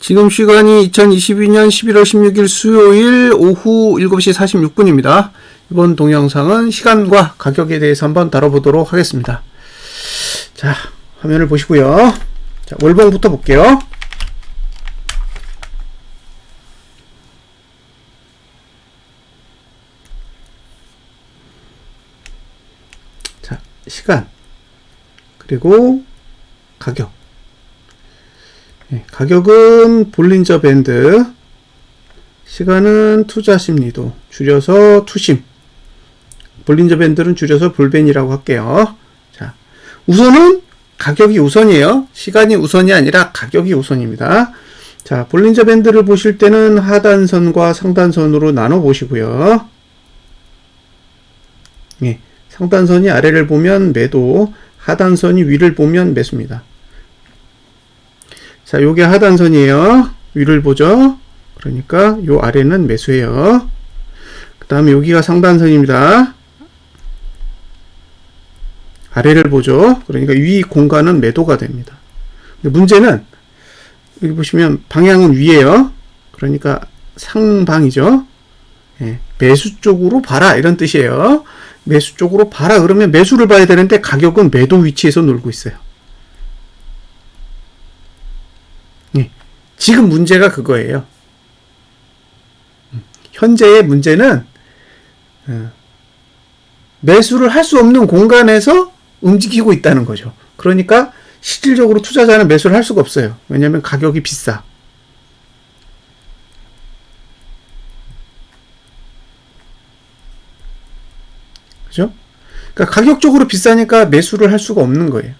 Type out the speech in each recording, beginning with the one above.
지금 시간이 2022년 11월 16일 수요일 오후 7시 46분입니다. 이번 동영상은 시간과 가격에 대해서 한번 다뤄보도록 하겠습니다. 자, 화면을 보시고요. 자, 월봉부터 볼게요. 자, 시간 그리고 가격. 가격은 볼린저 밴드, 시간은 투자 심리도, 줄여서 투심, 볼린저 밴드는 줄여서 볼벤이라고 할게요. 자, 우선은 가격이 우선이에요. 시간이 우선이 아니라 가격이 우선입니다. 자, 볼린저 밴드를 보실 때는 하단선과 상단선으로 나눠 보시고요. 예, 상단선이 아래를 보면 매도, 하단선이 위를 보면 매수입니다. 자, 요게 하단선이에요. 위를 보죠. 그러니까 요 아래는 매수예요. 그 다음에 여기가 상단선입니다. 아래를 보죠. 그러니까 위 공간은 매도가 됩니다. 근데 문제는 여기 보시면 방향은 위에요. 그러니까 상방이죠. 예, 매수 쪽으로 봐라 이런 뜻이에요. 매수 쪽으로 봐라 그러면 매수를 봐야 되는데 가격은 매도 위치에서 놀고 있어요. 예, 지금 문제가 그거예요. 현재의 문제는 매수를 할 수 없는 공간에서 움직이고 있다는 거죠. 그러니까 실질적으로 투자자는 매수를 할 수가 없어요. 왜냐하면 가격이 비싸. 그죠? 그러니까 가격적으로 비싸니까 매수를 할 수가 없는 거예요.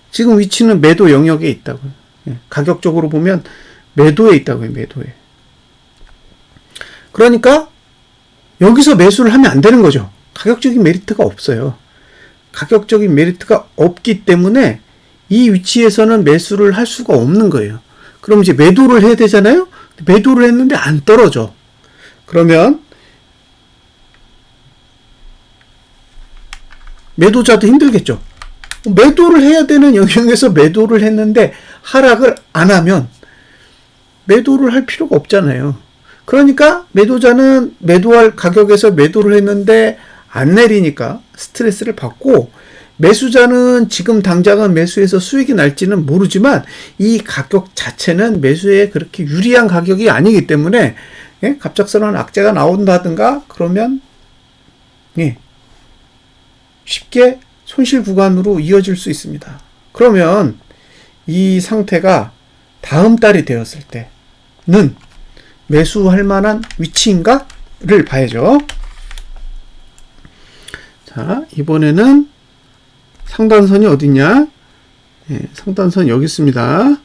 지금 위치는 매도 영역에 있다고요. 예, 가격적으로 보면 매도에 있다고요. 매도에. 그러니까 여기서 매수를 하면 안 되는 거죠. 가격적인 메리트가 없어요. 가격적인 메리트가 없기 때문에 이 위치에서는 매수를 할 수가 없는 거예요. 그럼 이제 매도를 해야 되잖아요. 매도를 했는데 안 떨어져. 그러면 매도자도 힘들겠죠. 매도를 해야 되는 영역에서 매도를 했는데 하락을 안 하면 매도를 할 필요가 없잖아요. 그러니까 매도자는 매도할 가격에서 매도를 했는데 안 내리니까 스트레스를 받고, 매수자는 지금 당장은 매수해서 수익이 날지는 모르지만 이 가격 자체는 매수에 그렇게 유리한 가격이 아니기 때문에, 예? 갑작스러운 악재가 나온다든가 그러면 예, 쉽게 손실 구간으로 이어질 수 있습니다. 그러면 이 상태가 다음 달이 되었을 때는 매수할 만한 위치인가를 봐야죠. 자, 이번에는 상단선이 어디냐? 예, 상단선 여기 있습니다.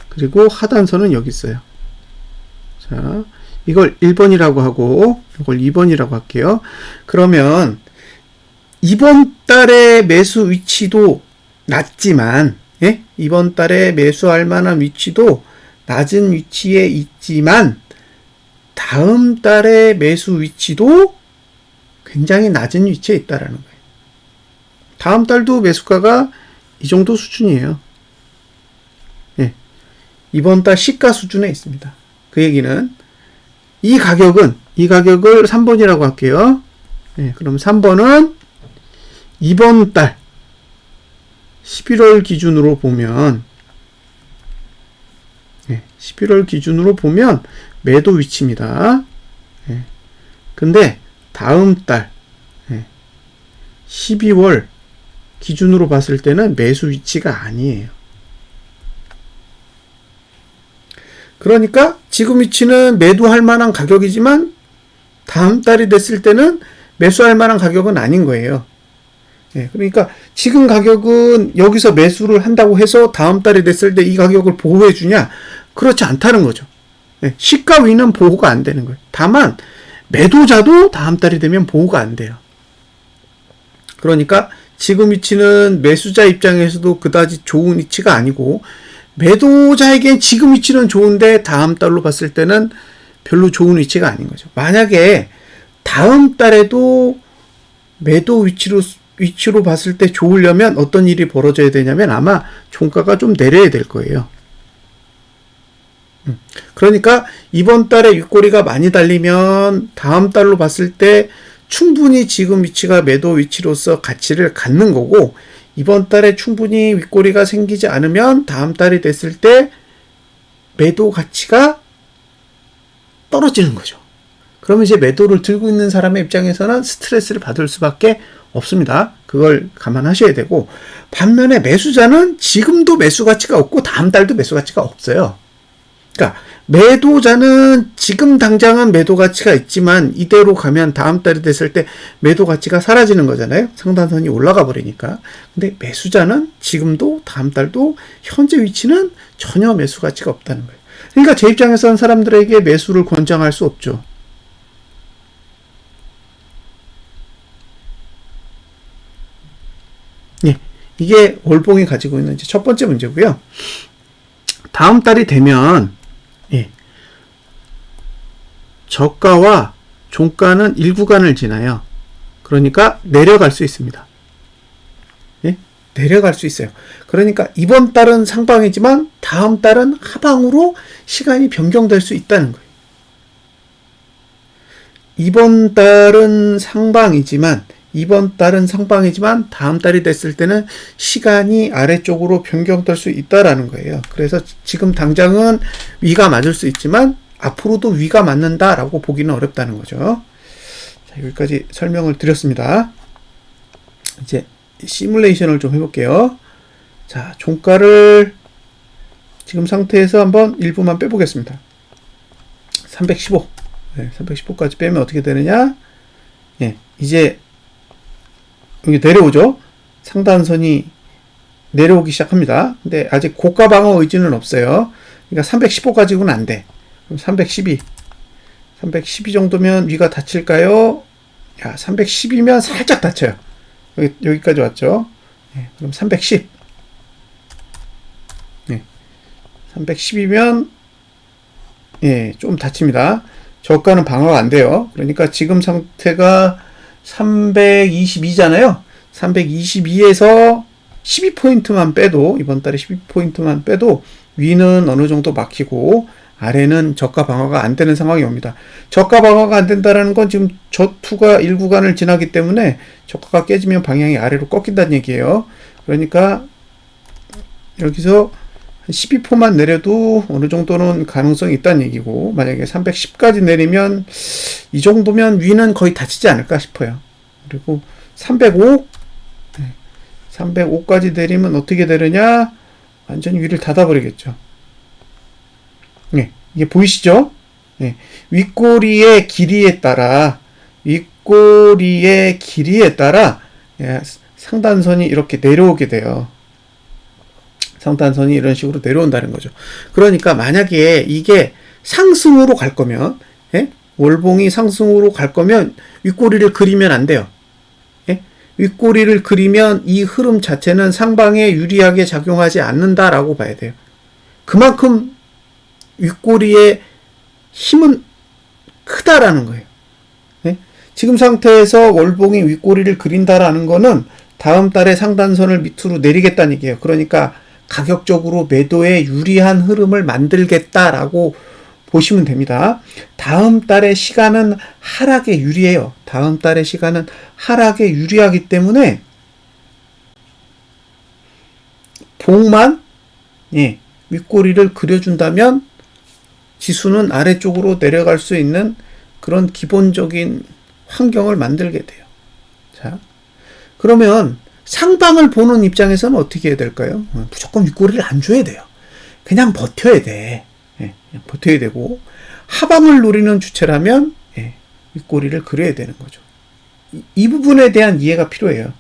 그리고 하단선은 여기 있어요. 자, 이걸 1번이라고 하고 이걸 2번이라고 할게요. 그러면 이번 달의 매수 위치도 낮지만, 예? 이번 달에 매수할 만한 위치도 낮은 위치에 있지만 다음 달의 매수 위치도 굉장히 낮은 위치에 있다라는 거예요. 다음 달도 매수가가 이 정도 수준이에요. 예. 이번 달 시가 수준에 있습니다. 그 얘기는 이 가격을 3번이라고 할게요. 예, 그럼 3번은 이번 달 11월 기준으로 보면, 예, 11월 기준으로 보면 매도 위치입니다. 예, 근데 다음 달 12월 기준으로 봤을 때는 매수 위치가 아니에요. 그러니까 지금 위치는 매도할 만한 가격이지만 다음 달이 됐을 때는 매수할 만한 가격은 아닌 거예요. 예, 그러니까 지금 가격은 여기서 매수를 한다고 해서 다음 달이 됐을 때 이 가격을 보호해 주냐? 그렇지 않다는 거죠. 예, 시가 위는 보호가 안 되는 거예요. 다만 매도자도 다음 달이 되면 보호가 안 돼요. 그러니까 지금 위치는 매수자 입장에서도 그다지 좋은 위치가 아니고, 매도자에겐 지금 위치는 좋은데 다음 달로 봤을 때는 별로 좋은 위치가 아닌 거죠. 만약에 다음 달에도 매도 위치로 위치로 봤을 때 좋으려면 어떤 일이 벌어져야 되냐면 아마 종가가 좀 내려야 될 거예요. 그러니까 이번 달에 윗꼬리가 많이 달리면 다음 달로 봤을 때 충분히 지금 위치가 매도 위치로서 가치를 갖는 거고, 이번 달에 충분히 윗꼬리가 생기지 않으면 다음 달이 됐을 때 매도 가치가 떨어지는 거죠. 그러면 이제 매도를 들고 있는 사람의 입장에서는 스트레스를 받을 수밖에 없습니다. 그걸 감안하셔야 되고, 반면에 매수자는 지금도 매수 가치가 없고 다음 달도 매수 가치가 없어요. 그러니까 매도자는 지금 당장은 매도 가치가 있지만 이대로 가면 다음 달이 됐을 때 매도 가치가 사라지는 거잖아요. 상단선이 올라가 버리니까. 근데 매수자는 지금도 다음 달도 현재 위치는 전혀 매수 가치가 없다는 거예요. 그러니까 제 입장에서는 사람들에게 매수를 권장할 수 없죠. 예, 이게 월봉이 가지고 있는 이제 첫 번째 문제고요. 다음 달이 되면 저가와 종가는 일구간을 지나요. 그러니까 내려갈 수 있습니다. 예? 내려갈 수 있어요. 그러니까 이번 달은 상방이지만 다음 달은 하방으로 시간이 변경될 수 있다는 거예요. 이번 달은 상방이지만 다음 달이 됐을 때는 시간이 아래쪽으로 변경될 수 있다라는 거예요. 그래서 지금 당장은 위가 맞을 수 있지만 앞으로도 위가 맞는다라고 보기는 어렵다는 거죠. 자, 여기까지 설명을 드렸습니다. 이제 시뮬레이션을 좀 해볼게요. 자, 종가를 지금 상태에서 한번 일부만 빼보겠습니다. 315. 315까지 빼면 어떻게 되느냐? 이제 여기 내려오죠. 상단선이 내려오기 시작합니다. 근데 아직 고가 방어 의지는 없어요. 그러니까 315 가지고는 안 돼. 그럼 312 정도면 위가 닫힐까요? 310이면 살짝 닫혀요. 여기까지 왔죠. 그럼 310. 310이면 좀 닫힙니다. 저가는 방어가 안 돼요. 그러니까 지금 상태가 322잖아요. 322에서 12포인트만 빼도, 이번 달에 12포인트만 빼도 위는 어느 정도 막히고 아래는 저가 방어가 안 되는 상황이 옵니다. 저가 방어가 안 된다는 건 지금 저투가 1구간을 지나기 때문에 저가가 깨지면 방향이 아래로 꺾인다는 얘기예요. 그러니까 여기서 12포만 내려도 어느 정도는 가능성이 있다는 얘기고, 만약에 310까지 내리면 이 정도면 위는 거의 닫히지 않을까 싶어요. 그리고 305까지 내리면 어떻게 되느냐? 완전히 위를 닫아버리겠죠. 이게 보이시죠? 윗꼬리의 길이에 따라 상단선이 이렇게 내려오게 돼요. 상단선이 이런 식으로 내려온다는 거죠. 그러니까 만약에 이게 상승으로 갈 거면, 월봉이 상승으로 갈 거면 윗꼬리를 그리면 안 돼요. 윗꼬리를 그리면 이 흐름 자체는 상방에 유리하게 작용하지 않는다라고 봐야 돼요. 그만큼 윗꼬리의 힘은 크다라는 거예요. 지금 상태에서 월봉이 윗꼬리를 그린다라는 거는 다음 달에 상단선을 밑으로 내리겠다는 얘기예요. 그러니까 가격적으로 매도에 유리한 흐름을 만들겠다라고 보시면 됩니다. 다음 달의 시간은 하락에 유리해요. 다음 달의 시간은 하락에 유리하기 때문에 봉만 윗꼬리를 그려준다면 지수는 아래쪽으로 내려갈 수 있는 그런 기본적인 환경을 만들게 돼요. 자, 그러면 상방을 보는 입장에서는 어떻게 해야 될까요? 무조건 윗꼬리를 안 줘야 돼요. 그냥 버텨야 돼. 그냥 버텨야 되고, 하방을 노리는 주체라면 윗꼬리를 그려야 되는 거죠. 이 부분에 대한 이해가 필요해요.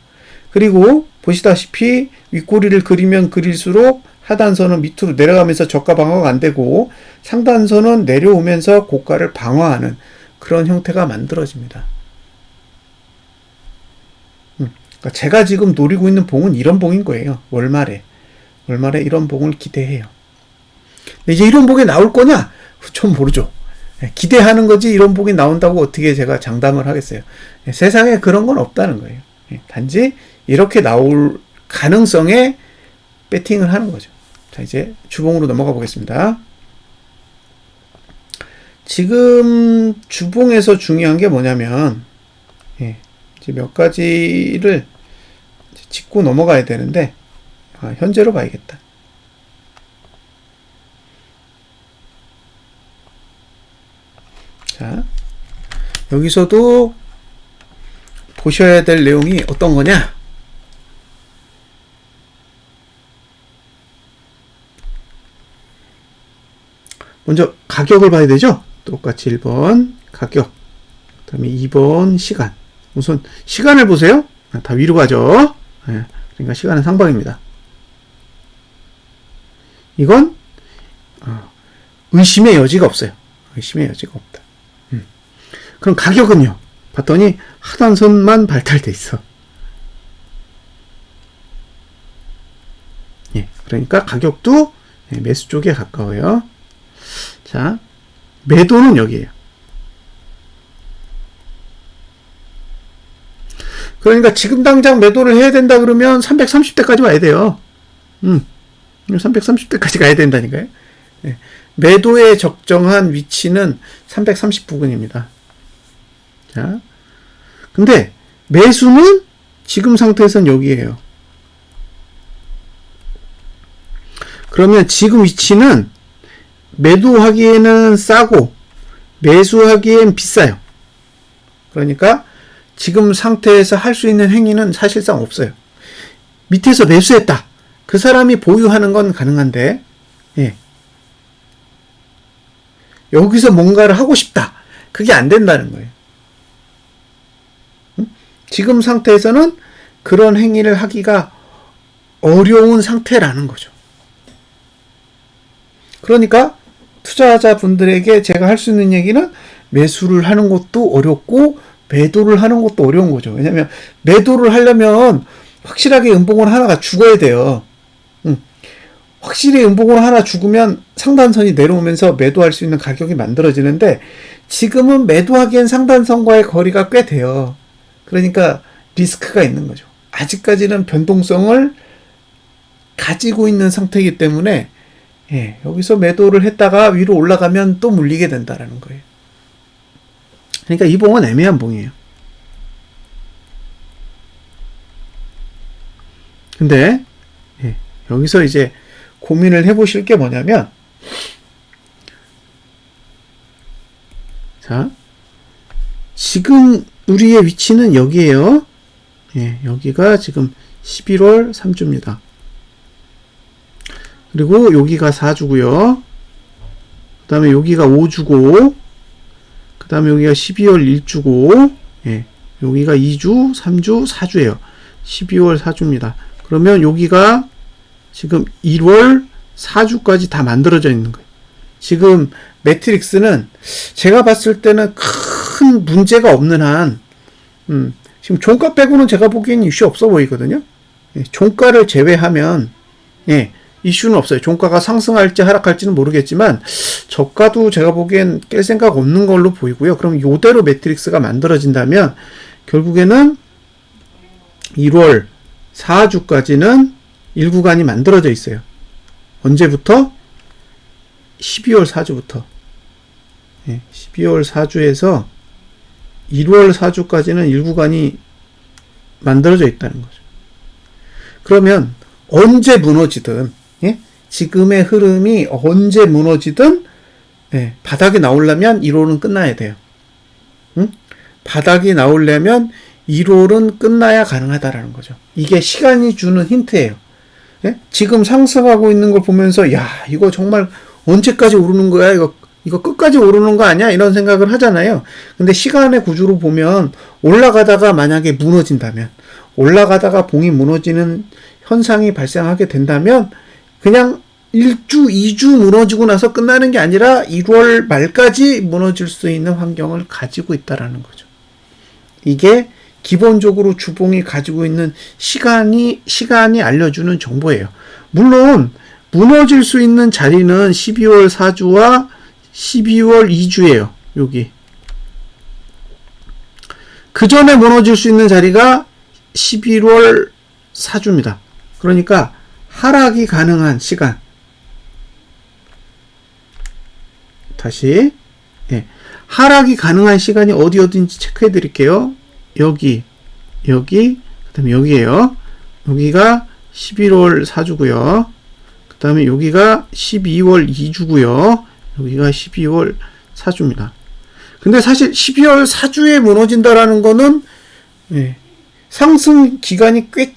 그리고 보시다시피 윗꼬리를 그리면 그릴수록 하단선은 밑으로 내려가면서 저가 방어가 안 되고 상단선은 내려오면서 고가를 방어하는 그런 형태가 만들어집니다. 그러니까 제가 지금 노리고 있는 봉은 이런 봉인 거예요. 월말에 이런 봉을 기대해요. 근데 이제 이런 봉이 나올 거냐? 좀 모르죠. 기대하는 거지 이런 봉이 나온다고 어떻게 제가 장담을 하겠어요. 세상에 그런 건 없다는 거예요. 단지 이렇게 나올 가능성에 배팅을 하는 거죠. 자, 이제 주봉으로 넘어가 보겠습니다. 지금 주봉에서 중요한 게 뭐냐면, 이제 몇 가지를 짚고 넘어가야 되는데, 현재로 봐야겠다. 자, 여기서도 보셔야 될 내용이 어떤 거냐? 먼저 가격을 봐야 되죠? 똑같이 1번 가격, 그 다음에 2번 시간. 우선 시간을 보세요. 다 위로 가죠. 그러니까 시간은 상방입니다. 이건 의심의 여지가 없어요. 의심의 여지가 없다. 그럼 가격은요? 봤더니 하단선만 발달돼 있어. 그러니까 가격도 매수 쪽에 가까워요. 자, 매도는 여기에요. 그러니까 지금 당장 매도를 해야 된다 그러면 330대까지 와야 돼요. 330대까지 가야 된다니까요. 매도의 적정한 위치는 330 부근입니다. 자, 근데 매수는 지금 상태에선 여기에요. 그러면 지금 위치는 매도하기에는 싸고 매수하기엔 비싸요. 그러니까 지금 상태에서 할 수 있는 행위는 사실상 없어요. 밑에서 매수했다. 그 사람이 보유하는 건 가능한데, 여기서 뭔가를 하고 싶다. 그게 안 된다는 거예요. 지금 상태에서는 그런 행위를 하기가 어려운 상태라는 거죠. 그러니까 투자자분들에게 제가 할 수 있는 얘기는 매수를 하는 것도 어렵고 매도를 하는 것도 어려운 거죠. 왜냐하면 매도를 하려면 확실하게 음봉을 하나가 죽어야 돼요. 확실히 음봉을 하나 죽으면 상단선이 내려오면서 매도할 수 있는 가격이 만들어지는데 지금은 매도하기엔 상단선과의 거리가 꽤 돼요. 그러니까 리스크가 있는 거죠. 아직까지는 변동성을 가지고 있는 상태이기 때문에 여기서 매도를 했다가 위로 올라가면 또 물리게 된다라는 거예요. 그러니까 이 봉은 애매한 봉이에요. 근데 여기서 이제 고민을 해보실 게 뭐냐면, 자, 지금 우리의 위치는 여기에요. 여기가 지금 11월 3주입니다. 그리고 여기가 4주고요. 그 다음에 여기가 5주고, 그 다음에 여기가 12월 1주고, 여기가 2주, 3주, 4주예요. 12월 4주입니다. 그러면 여기가 지금 1월 4주까지 다 만들어져 있는 거예요. 지금 매트릭스는 제가 봤을 때는 큰 문제가 없는 한, 지금 종가 빼고는 제가 보기엔 이슈 없어 보이거든요. 종가를 제외하면, 이슈는 없어요. 종가가 상승할지 하락할지는 모르겠지만 저가도 제가 보기엔 깰 생각 없는 걸로 보이고요. 그럼 이대로 매트릭스가 만들어진다면 결국에는 1월 4주까지는 1구간이 만들어져 있어요. 언제부터? 12월 4주부터. 12월 4주에서 1월 4주까지는 1구간이 만들어져 있다는 거죠. 그러면 언제 무너지든, 지금의 흐름이 언제 무너지든, 바닥이 나오려면 1홀은 끝나야 돼요. 바닥이 나오려면 1홀은 끝나야 가능하다라는 거죠. 이게 시간이 주는 힌트예요. 지금 상승하고 있는 걸 보면서, 야, 이거 정말 언제까지 오르는 거야? 이거 끝까지 오르는 거 아니야? 이런 생각을 하잖아요. 근데 시간의 구조로 보면 올라가다가 만약에 무너진다면, 올라가다가 봉이 무너지는 현상이 발생하게 된다면 그냥 1주, 2주 무너지고 나서 끝나는 게 아니라 1월 말까지 무너질 수 있는 환경을 가지고 있다라는 거죠. 이게 기본적으로 주봉이 가지고 있는 시간이 알려주는 정보예요. 물론 무너질 수 있는 자리는 12월 4주와 12월 2주예요. 여기. 그 전에 무너질 수 있는 자리가 11월 사주입니다. 그러니까 하락이 가능한 시간. 다시 하락이 가능한 시간이 어디인지 체크해 드릴게요. 여기, 그 다음에 여기에요. 여기가 11월 사주고요. 그 다음에 여기가 12월 2주고요. 여기가 12월 사주입니다. 근데 사실 12월 사주에 무너진다라는 거는 상승 기간이 꽤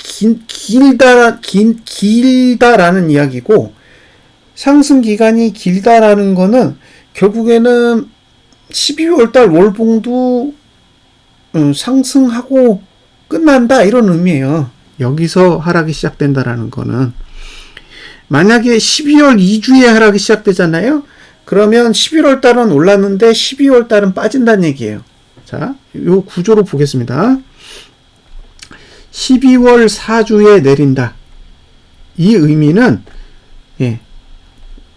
길다라는 이야기고, 상승 기간이 길다라는 거는 결국에는 12월달 월봉도 상승하고 끝난다 이런 의미예요. 여기서 하락이 시작된다라는 거는, 만약에 12월 2주에 하락이 시작되잖아요. 그러면 11월 달은 올랐는데 12월 달은 빠진다는 얘기예요. 자, 요 구조로 보겠습니다. 12월 4주에 내린다. 이 의미는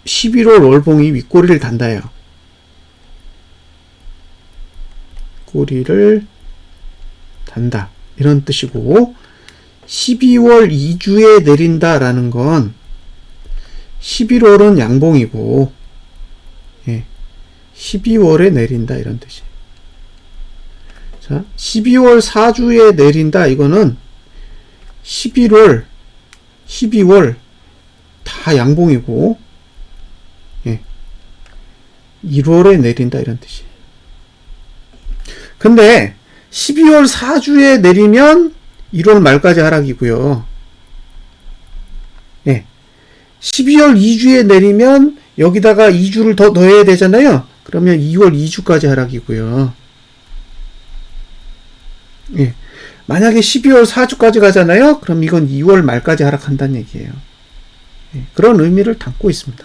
11월 월봉이 윗꼬리를 단다예요. 꼬리를 단다. 이런 뜻이고, 12월 2주에 내린다라는 건 11월은 양봉이고 12월에 내린다 이런 뜻이에요. 자, 12월 4주에 내린다 이거는 11월, 12월 다 양봉이고 1월에 내린다 이런 뜻이에요. 근데 12월 4주에 내리면 1월 말까지 하락이고요. 12월 2주에 내리면 여기다가 2주를 더 넣어야 되잖아요. 그러면 2월 2주까지 하락이고요. 만약에 12월 4주까지 가잖아요. 그럼 이건 2월 말까지 하락한다는 얘기예요. 그런 의미를 담고 있습니다.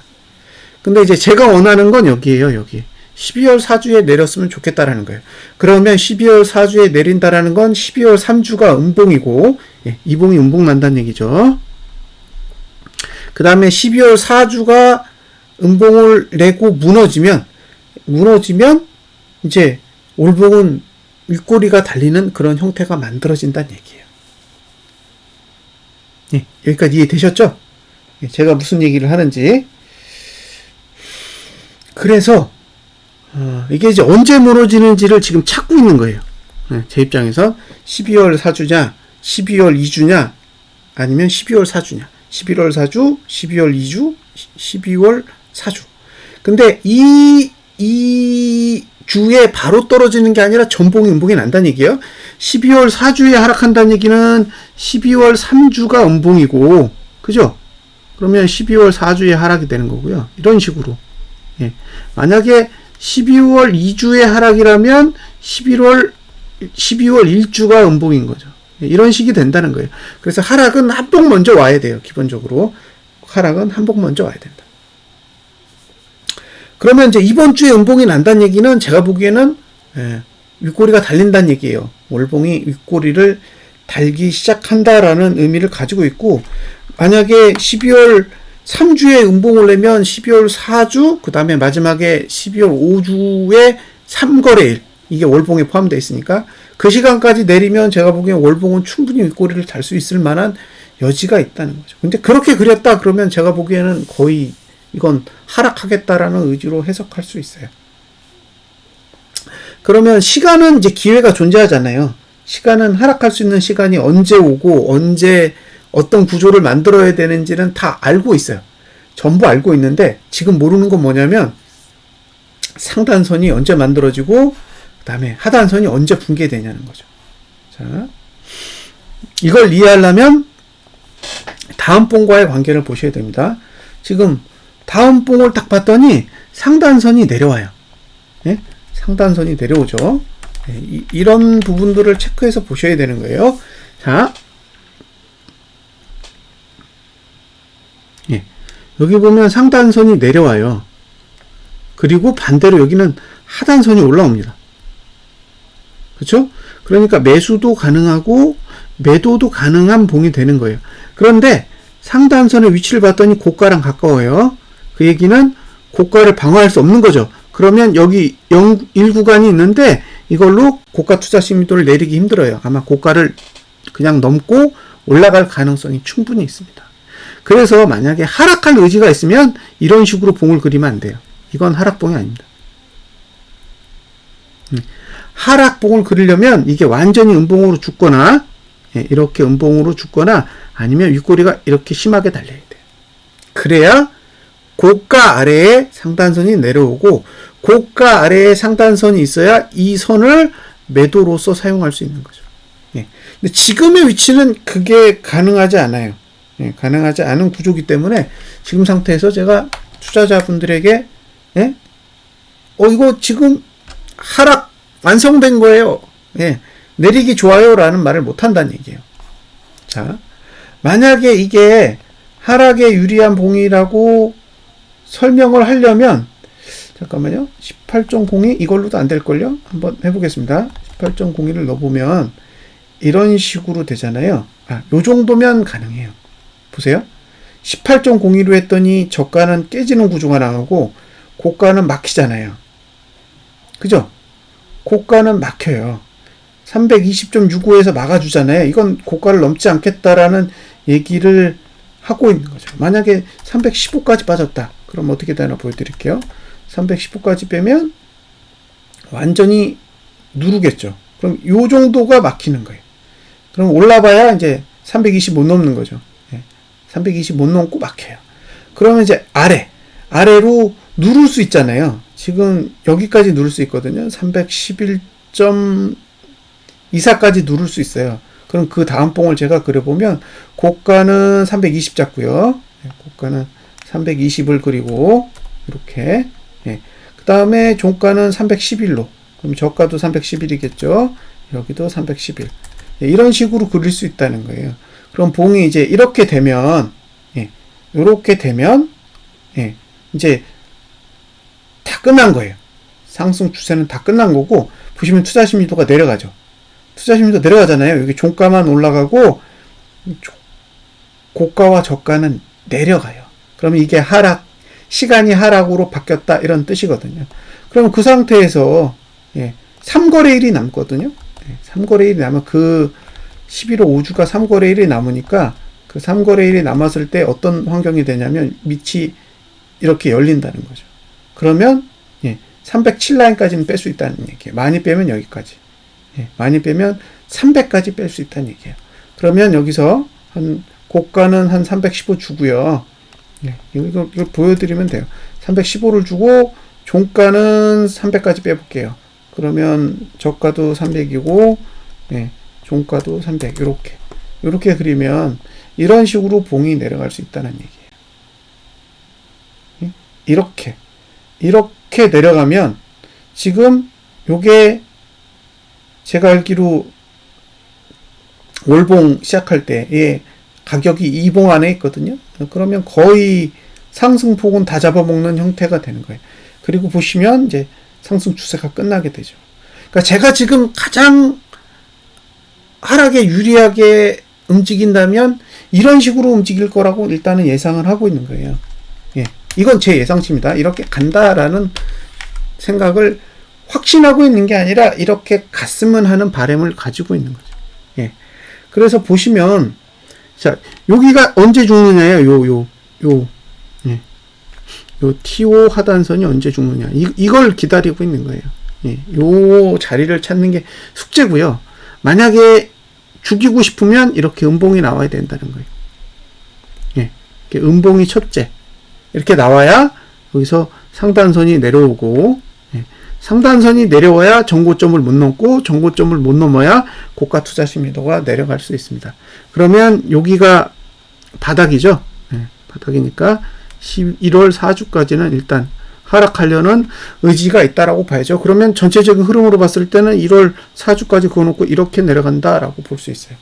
근데 이제 제가 원하는 건 여기에요. 여기 12월 4주에 내렸으면 좋겠다라는 거예요. 그러면 12월 4주에 내린다라는 건 12월 3주가 음봉이고 이봉이 음봉 난다는 얘기죠. 그 다음에 12월 4주가 음봉을 내고 무너지면 이제 올봉은 윗꼬리가 달리는 그런 형태가 만들어진다는 얘기예요. 여기까지 이해되셨죠? 제가 무슨 얘기를 하는지. 그래서 이게 이제 언제 무너지는지를 지금 찾고 있는 거예요. 제 입장에서 12월 4주냐 12월 2주냐 아니면 12월 4주냐, 11월 4주, 12월 2주, 12월 4주. 근데 이 주에 바로 떨어지는 게 아니라 전봉이 음봉이 난다는 얘기예요. 12월 4주에 하락한다는 얘기는 12월 3주가 음봉이고, 그죠? 그러면 12월 4주에 하락이 되는 거고요. 이런 식으로. 만약에 12월 2주에 하락이라면 12월 1주가 음봉인 거죠. 이런 식이 된다는 거예요. 그래서 하락은 한 번 먼저 와야 돼요. 기본적으로. 하락은 한 번 먼저 와야 된다. 그러면 이제 이번 주에 음봉이 난다는 얘기는 제가 보기에는 윗꼬리가 달린다는 얘기예요. 월봉이 윗꼬리를 달기 시작한다라는 의미를 가지고 있고, 만약에 12월 3주에 음봉을 내면 12월 4주, 그 다음에 마지막에 12월 5주에 3거래일, 이게 월봉에 포함되어 있으니까 그 시간까지 내리면 제가 보기엔 월봉은 충분히 윗꼬리를 달 수 있을 만한 여지가 있다는 거죠. 근데 그렇게 그렸다 그러면 제가 보기에는 거의 이건 하락하겠다라는 의지로 해석할 수 있어요. 그러면 시간은 이제 기회가 존재하잖아요. 시간은 하락할 수 있는 시간이 언제 오고 언제 어떤 구조를 만들어야 되는지는 다 알고 있어요. 전부 알고 있는데 지금 모르는 건 뭐냐면 상단선이 언제 만들어지고 그 다음에 하단선이 언제 붕괴되냐는 거죠. 자, 이걸 이해하려면 다음 봉과의 관계를 보셔야 됩니다. 지금 다음 봉을 딱 봤더니 상단선이 내려와요. 상단선이 내려오죠. 이런 부분들을 체크해서 보셔야 되는 거예요. 자, 여기 보면 상단선이 내려와요. 그리고 반대로 여기는 하단선이 올라옵니다. 그렇죠? 그러니까 매수도 가능하고 매도도 가능한 봉이 되는 거예요. 그런데 상단선의 위치를 봤더니 고가랑 가까워요. 그 얘기는 고가를 방어할 수 없는 거죠. 그러면 여기 1구간이 있는데 이걸로 고가 투자 심리도를 내리기 힘들어요. 아마 고가를 그냥 넘고 올라갈 가능성이 충분히 있습니다. 그래서 만약에 하락할 의지가 있으면 이런 식으로 봉을 그리면 안 돼요. 이건 하락봉이 아닙니다. 하락봉을 그리려면 이게 완전히 음봉으로 죽거나, 이렇게 음봉으로 죽거나, 아니면 윗꼬리가 이렇게 심하게 달려야 돼요. 그래야 고가 아래에 상단선이 내려오고, 고가 아래에 상단선이 있어야 이 선을 매도로서 사용할 수 있는 거죠. 근데 지금의 위치는 그게 가능하지 않아요. 가능하지 않은 구조이기 때문에 지금 상태에서 제가 투자자분들에게 이거 지금 하락 완성된 거예요. 내리기 좋아요 라는 말을 못 한다는 얘기예요. 자, 만약에 이게 하락에 유리한 봉이라고 설명을 하려면, 잠깐만요. 18.02 이걸로도 안 될걸요? 한번 해보겠습니다. 18.02를 넣어보면 이런 식으로 되잖아요. 요 정도면 가능해요. 보세요. 18.02로 했더니 저가는 깨지는 구조가 나오고 고가는 막히잖아요. 그죠? 고가는 막혀요. 320.65에서 막아주잖아요. 이건 고가를 넘지 않겠다라는 얘기를 하고 있는 거죠. 만약에 315까지 빠졌다. 그럼 어떻게 되나 보여드릴게요. 315까지 빼면 완전히 누르겠죠. 그럼 요 정도가 막히는 거예요. 그럼 올라봐야 이제 320 못 넘는 거죠. 320 못 넘고 막혀요. 그러면 이제 아래로 누를 수 있잖아요. 지금 여기까지 누를 수 있거든요. 311.24까지 누를 수 있어요. 그럼 그 다음 봉을 제가 그려보면 고가는 320 잡고요. 고가는 320을 그리고 이렇게, 그 다음에 종가는 311로, 그럼 저가도 311이겠죠. 여기도 311. 이런 식으로 그릴 수 있다는 거예요. 그럼 봉이 이제 이렇게 되면, 이렇게 되면, 이제 다 끝난 거예요. 상승 추세는 다 끝난 거고, 보시면 투자 심리도가 내려가죠. 투자 심리도 내려가잖아요. 여기 종가만 올라가고, 고가와 저가는 내려가요. 그러면 이게 시간이 하락으로 바뀌었다, 이런 뜻이거든요. 그럼 그 상태에서, 3거래일이 남거든요. 3거래일이 남으면 그 11월 5주가 3거래일이 남으니까 그 3거래일이 남았을 때 어떤 환경이 되냐면 밑이 이렇게 열린다는 거죠. 그러면 307 라인까지는 뺄 수 있다는 얘기예요. 많이 빼면 여기까지. 많이 빼면 300까지 뺄 수 있다는 얘기예요. 그러면 여기서 고가는 한 315 주고요. 이걸 보여드리면 돼요. 315를 주고 종가는 300까지 빼볼게요. 그러면 저가도 300이고 종가도 300 이렇게 그리면 이런 식으로 봉이 내려갈 수 있다는 얘기예요. 이렇게 내려가면 지금 요게 제가 알기로 월봉 시작할 때의 가격이 2봉 안에 있거든요. 그러면 거의 상승폭은 다 잡아먹는 형태가 되는 거예요. 그리고 보시면 이제 상승 추세가 끝나게 되죠. 그러니까 제가 지금 가장 하락에 유리하게 움직인다면 이런 식으로 움직일 거라고 일단은 예상을 하고 있는 거예요. 이건 제 예상치입니다. 이렇게 간다라는 생각을 확신하고 있는 게 아니라 이렇게 갔으면 하는 바람을 가지고 있는 거죠. 그래서 보시면 자, 여기가 언제 죽느냐예요. 요 T5 하단선이 언제 죽느냐. 이걸 기다리고 있는 거예요. 요 자리를 찾는 게 숙제고요. 만약에 죽이고 싶으면 이렇게 음봉이 나와야 된다는 거예요. 음봉이 첫째. 이렇게 나와야 여기서 상단선이 내려오고, 상단선이 내려와야 정고점을 못 넘고, 정고점을 못 넘어야 고가 투자 심리도가 내려갈 수 있습니다. 그러면 여기가 바닥이죠. 바닥이니까 11월 4주까지는 일단 하락하려는 의지가 있다라고 봐야죠. 그러면 전체적인 흐름으로 봤을 때는 1월 4주까지 그어놓고 이렇게 내려간다라고 볼 수 있어요.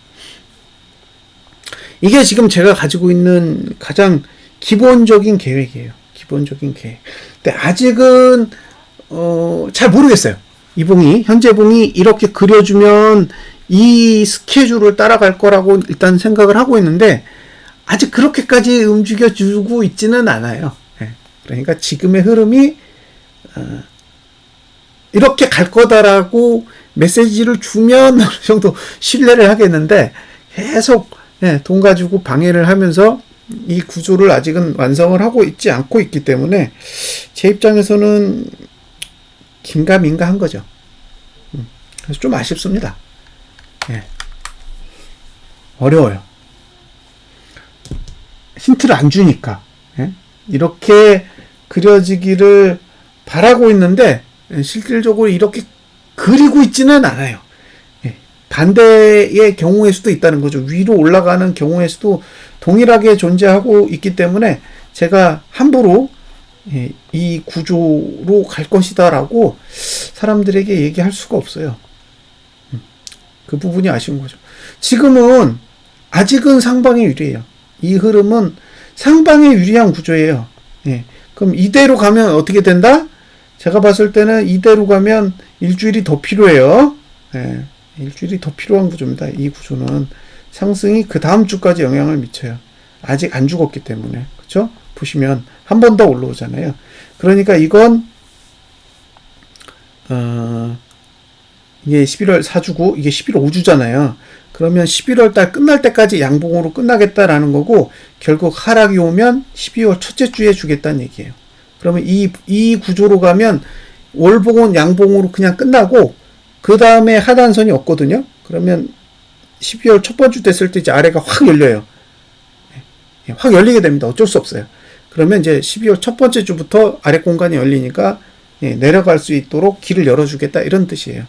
이게 지금 제가 가지고 있는 가장 기본적인 계획이에요. 기본적인 계획. 근데 아직은 잘 모르겠어요. 이 봉이, 현재 봉이 이렇게 그려주면 이 스케줄을 따라갈 거라고 일단 생각을 하고 있는데 아직 그렇게까지 움직여주고 있지는 않아요. 그러니까 지금의 흐름이 이렇게 갈 거다라고 메시지를 주면 어느 정도 신뢰를 하겠는데 계속 돈 가지고 방해를 하면서 이 구조를 아직은 완성을 하고 있지 않고 있기 때문에 제 입장에서는 긴가민가 한 거죠. 그래서 좀 아쉽습니다. 어려워요. 힌트를 안 주니까. 이렇게 그려지기를 바라고 있는데 실질적으로 이렇게 그리고 있지는 않아요. 반대의 경우의 수도 있다는 거죠. 위로 올라가는 경우의 수도 동일하게 존재하고 있기 때문에 제가 함부로 이 구조로 갈 것이다라고 사람들에게 얘기할 수가 없어요. 그 부분이 아쉬운 거죠. 지금은 아직은 상방에 유리해요. 이 흐름은 상방에 유리한 구조예요. 그럼 이대로 가면 어떻게 된다? 제가 봤을 때는 이대로 가면 일주일이 더 필요해요. 일주일이 더 필요한 구조입니다. 이 구조는 상승이 그 다음 주까지 영향을 미쳐요. 아직 안 죽었기 때문에. 그렇죠? 보시면 한 번 더 올라오잖아요. 그러니까 이건 이게 11월 4주고 이게 11월 5주잖아요. 그러면 11월 달 끝날 때까지 양봉으로 끝나겠다라는 거고 결국 하락이 오면 12월 첫째 주에 주겠다는 얘기예요. 그러면 이 구조로 가면 월봉은 양봉으로 그냥 끝나고 그 다음에 하단선이 없거든요. 그러면 12월 첫 번주 됐을 때 이제 아래가 확 열려요. 확 열리게 됩니다. 어쩔 수 없어요. 그러면 이제 12월 첫 번째 주부터 아래 공간이 열리니까 내려갈 수 있도록 길을 열어주겠다 이런 뜻이에요.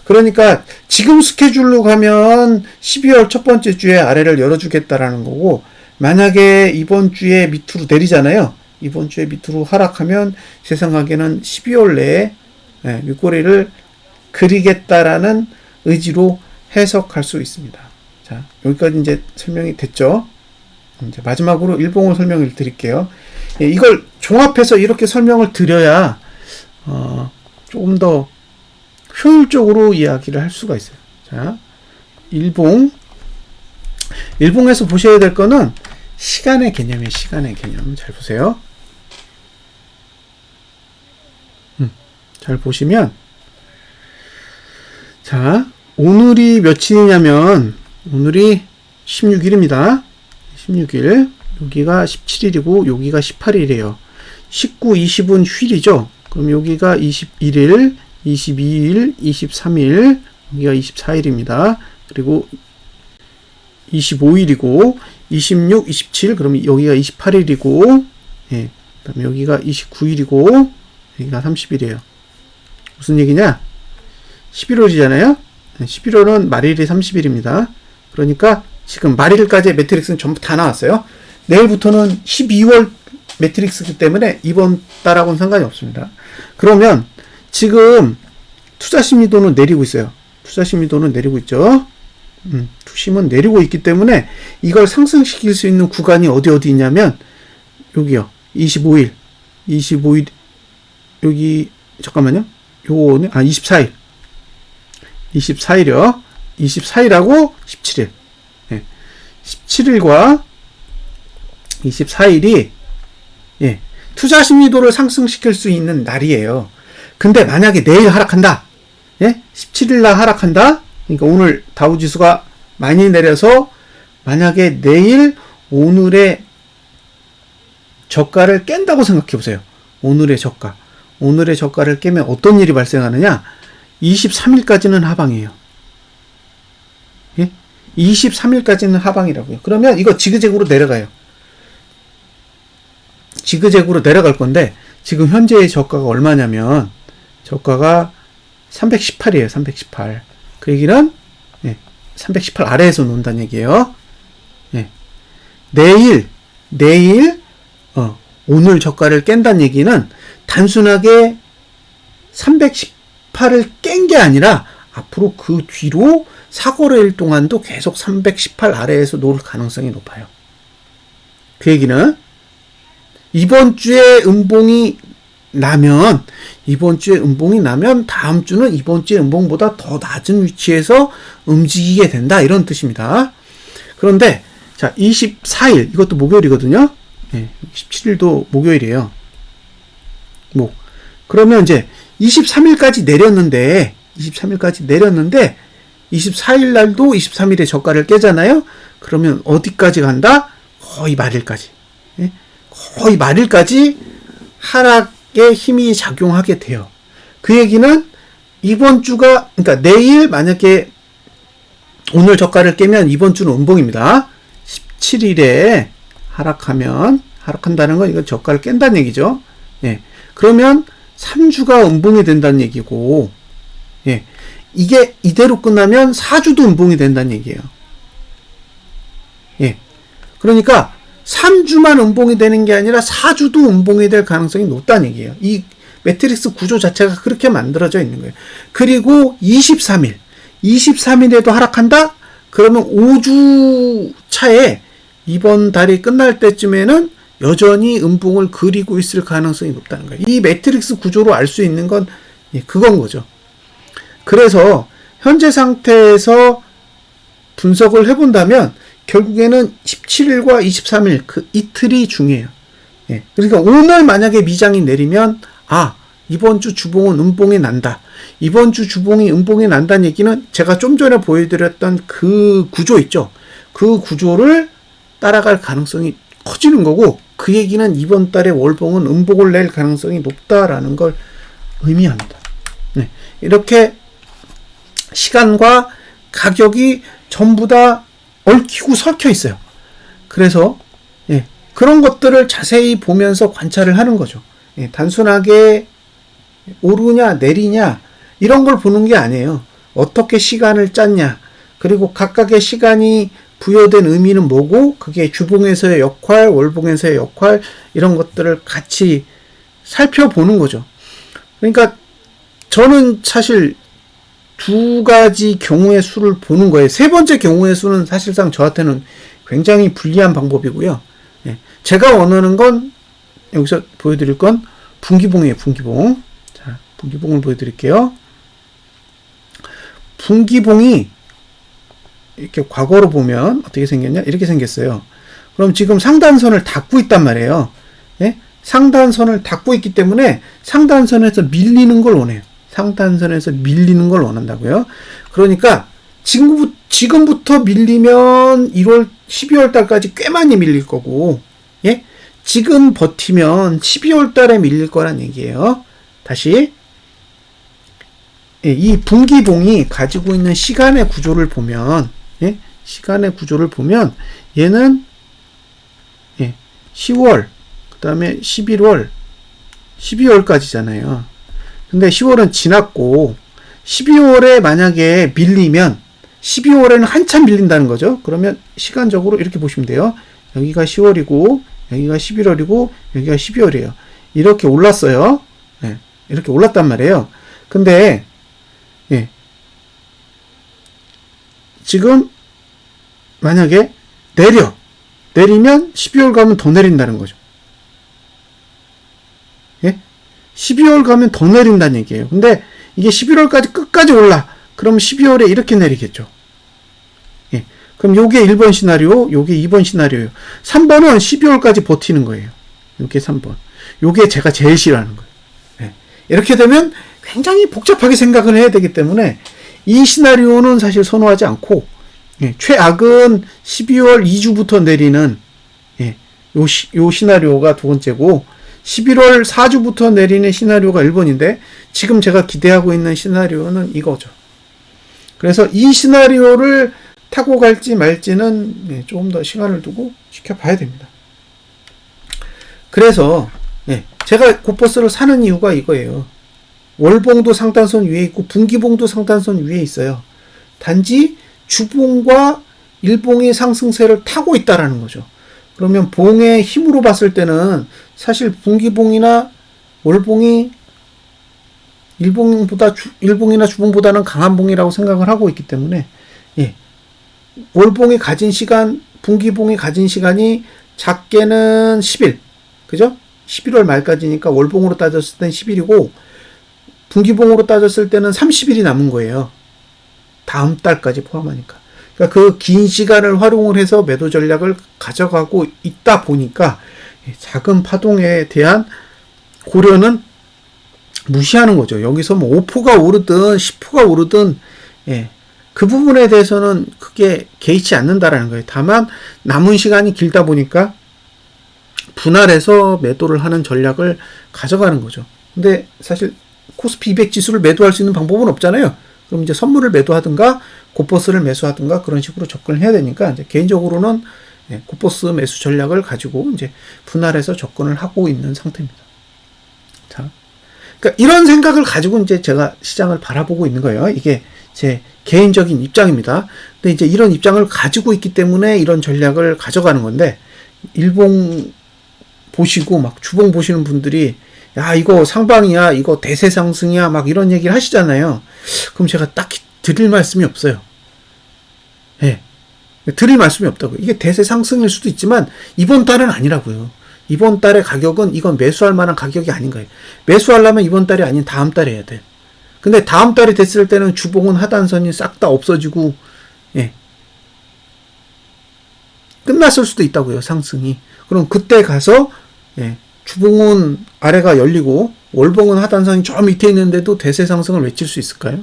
그러니까 지금 스케줄로 가면 12월 첫 번째 주에 아래를 열어주겠다라는 거고 만약에 이번 주에 밑으로 내리잖아요. 이번 주에 밑으로 하락하면 제 생각에는 12월 내에 윗꼬리를 그리겠다라는 의지로 해석할 수 있습니다. 자, 여기까지 이제 설명이 됐죠. 이제 마지막으로 일봉을 설명을 드릴게요. 이걸 종합해서 이렇게 설명을 드려야 조금 더 효율적으로 이야기를 할 수가 있어요. 자, 일봉에서 보셔야 될 거는 시간의 개념이에요. 시간의 개념. 잘 보세요. 잘 보시면 자, 오늘이 며칠이냐면 오늘이 16일입니다. 16일. 여기가 17일이고 여기가 18일이에요. 19, 20은 휴일이죠. 그럼 여기가 21일, 22일, 23일, 여기가 24일입니다. 그리고 25일이고 26, 27, 그럼 여기가 28일이고 그다음에 여기가 29일이고 여기가 30일이에요. 무슨 얘기냐? 11월이잖아요. 11월은 말일이 30일입니다. 그러니까 지금 말일까지의 매트릭스는 전부 다 나왔어요. 내일부터는 12월 매트릭스이기 때문에 이번 달하고는 상관이 없습니다. 그러면 지금 투자심리도는 내리고 있어요. 투자심리도는 내리고 있죠. 투심은 내리고 있기 때문에 이걸 상승시킬 수 있는 구간이 어디 있냐면 여기요. 25일 여기 잠깐만요. 요거는 24일 24일이요. 24일하고 17일 17일과 24일이 투자 심리도를 상승시킬 수 있는 날이에요. 근데 만약에 내일 하락한다. 17일 날 하락한다. 그러니까 오늘 다우지수가 많이 내려서 만약에 내일 오늘의 저가를 깬다고 생각해 보세요. 오늘의 저가를 깨면 어떤 일이 발생하느냐? 23일까지는 하방이에요. 23일까지는 하방이라고요. 그러면 이거 지그재그로 내려가요. 지그재그로 내려갈 건데 지금 현재의 저가가 얼마냐면 저가가 318이에요. 318. 그 얘기는 318 아래에서 논다는 얘기예요. 내일 오늘 저가를 깬다는 얘기는 단순하게 318을 깬 게 아니라 앞으로 그 뒤로 사거래일 동안도 계속 318 아래에서 놓을 가능성이 높아요. 그 얘기는 이번 주에 음봉이 나면 다음 주는 이번 주의 음봉보다 더 낮은 위치에서 움직이게 된다 이런 뜻입니다. 그런데 자 24일 이것도 목요일이거든요. 17일도 목요일이에요. 그러면 이제 23일까지 내렸는데 24일 날도 23일에 저가를 깨잖아요. 그러면 어디까지 간다? 거의 말일까지. 예? 거의 말일까지 하락의 힘이 작용하게 돼요. 그 얘기는 이번 주가, 그러니까 내일 만약에 오늘 저가를 깨면 이번 주는 음봉입니다. 17일에 하락한다는 건 이건 저가를 깬다는 얘기죠. 예. 그러면 3주가 음봉이 된다는 얘기고, 예. 이게 이대로 끝나면 4주도 음봉이 된다는 얘기예요. 예. 그러니까 3주만 음봉이 되는 게 아니라 4주도 음봉이 될 가능성이 높다는 얘기예요. 이 매트릭스 구조 자체가 그렇게 만들어져 있는 거예요. 그리고 23일에도 하락한다? 그러면 5주 차에 이번 달이 끝날 때쯤에는 여전히 음봉을 그리고 있을 가능성이 높다는 거예요. 이 매트릭스 구조로 알 수 있는 건 그건 거죠. 그래서 현재 상태에서 분석을 해본다면 결국에는 17일과 23일 그 이틀이 중요해요. 예. 그러니까 오늘 만약에 미장이 내리면 이번 주 주봉은 음봉이 난다. 이번 주 주봉이 음봉이 난다는 얘기는 제가 좀 전에 보여드렸던 그 구조 있죠. 그 구조를 따라갈 가능성이 커지는 거고, 그 얘기는 이번 달에 월봉은 음봉을 낼 가능성이 높다라는 걸 의미합니다. 네. 이렇게 시간과 가격이 전부 다 얽히고 설켜 있어요. 그래서 그런 것들을 자세히 보면서 관찰을 하는 거죠. 단순하게 오르냐 내리냐 이런 걸 보는 게 아니에요. 어떻게 시간을 짰냐, 그리고 각각의 시간이 부여된 의미는 뭐고, 그게 주봉에서의 역할, 월봉에서의 역할, 이런 것들을 같이 살펴보는 거죠. 그러니까 저는 사실 두 가지 경우의 수를 보는 거예요. 세 번째 경우의 수는 사실상 저한테는 굉장히 불리한 방법이고요. 제가 원하는 건, 여기서 보여드릴 건 분기봉이에요. 분기봉. 자, 분기봉을 보여드릴게요. 분기봉이 이렇게 과거로 보면 어떻게 생겼냐? 이렇게 생겼어요. 그럼 지금 상단선을 닫고 있단 말이에요. 예? 상단선을 닫고 있기 때문에 상단선에서 밀리는 걸 원해요. 상단선에서 밀리는 걸 원한다고요. 그러니까 지금부터 밀리면 12월 달까지 꽤 많이 밀릴 거고, 예? 지금 버티면 12월 달에 밀릴 거란 얘기예요. 다시. 이 분기봉이 가지고 있는 시간의 구조를 보면, 시간의 구조를 보면 얘는 10월, 그 다음에 11월, 12월까지잖아요. 근데 10월은 지났고 12월에 만약에 밀리면 12월에는 한참 밀린다는 거죠. 그러면 시간적으로 이렇게 보시면 돼요. 여기가 10월이고 여기가 11월이고 여기가 12월이에요. 이렇게 올랐어요. 이렇게 올랐단 말이에요. 근데 지금 만약에 내리면 12월 가면 더 내린다는 거죠. 12월 가면 더 내린다는 얘기예요. 근데 이게 11월까지 끝까지 올라. 그럼 12월에 이렇게 내리겠죠. 그럼 요게 1번 시나리오, 요게 2번 시나리오예요. 3번은 12월까지 버티는 거예요. 요게 3번. 요게 제가 제일 싫어하는 거예요. 이렇게 되면 굉장히 복잡하게 생각을 해야 되기 때문에 이 시나리오는 사실 선호하지 않고, 최악은 12월 2주부터 내리는 요 시나리오가 두 번째고, 11월 4주부터 내리는 시나리오가 1번인데 지금 제가 기대하고 있는 시나리오는 이거죠. 그래서 이 시나리오를 타고 갈지 말지는 조금 더 시간을 두고 지켜봐야 됩니다. 그래서 제가 고퍼스를 사는 이유가 이거예요. 월봉도 상단선 위에 있고 분기봉도 상단선 위에 있어요. 단지 주봉과 일봉이 상승세를 타고 있다라는 거죠. 그러면 봉의 힘으로 봤을 때는 사실 분기봉이나 월봉이 일봉이나 주봉보다는 강한 봉이라고 생각을 하고 있기 때문에, 월봉이 가진 시간, 분기봉이 가진 시간이 작게는 10일, 그죠? 11월 말까지니까 월봉으로 따졌을 땐 10일이고 분기봉으로 따졌을 때는 30일이 남은 거예요. 다음 달까지 포함하니까. 그러니까 그 긴 시간을 활용을 해서 매도 전략을 가져가고 있다 보니까 작은 파동에 대한 고려는 무시하는 거죠. 여기서 뭐 5%가 오르든 10%가 오르든 그 부분에 대해서는 크게 개의치 않는다라는 거예요. 다만 남은 시간이 길다 보니까 분할해서 매도를 하는 전략을 가져가는 거죠. 근데 사실 코스피 200 지수를 매도할 수 있는 방법은 없잖아요. 그럼 이제 선물을 매도하든가 고퍼스를 매수하든가 그런 식으로 접근을 해야 되니까 이제 개인적으로는 고퍼스 매수 전략을 가지고 이제 분할해서 접근을 하고 있는 상태입니다. 자, 그러니까 이런 생각을 가지고 이제 제가 시장을 바라보고 있는 거예요. 이게 제 개인적인 입장입니다. 근데 이제 이런 입장을 가지고 있기 때문에 이런 전략을 가져가는 건데, 일봉 보시고 막 주봉 보시는 분들이 야 이거 상방이야, 이거 대세 상승이야, 막 이런 얘기를 하시잖아요. 그럼 제가 딱히 드릴 말씀이 없어요. 예. 드릴 말씀이 없다고요. 이게 대세 상승일 수도 있지만 이번 달은 아니라고요. 이번 달의 가격은 이건 매수할 만한 가격이 아닌 거예요. 매수하려면 이번 달이 아닌 다음 달에 해야 돼. 근데 다음 달이 됐을 때는 주봉은 하단선이 싹 다 없어지고, 예. 끝났을 수도 있다고요, 상승이. 그럼 그때 가서, 예. 주봉은 아래가 열리고, 월봉은 하단선이 저 밑에 있는데도 대세 상승을 외칠 수 있을까요?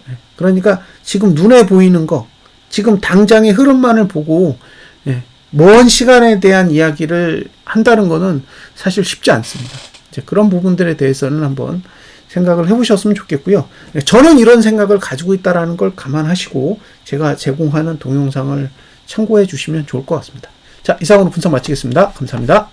예. 그러니까 지금 눈에 보이는 거, 지금 당장의 흐름만을 보고, 예. 먼 시간에 대한 이야기를 한다는 거는 사실 쉽지 않습니다. 이제 그런 부분들에 대해서는 한번 생각을 해보셨으면 좋겠고요. 저는 이런 생각을 가지고 있다는 걸 감안하시고 제가 제공하는 동영상을 참고해 주시면 좋을 것 같습니다. 자, 이상으로 분석 마치겠습니다. 감사합니다.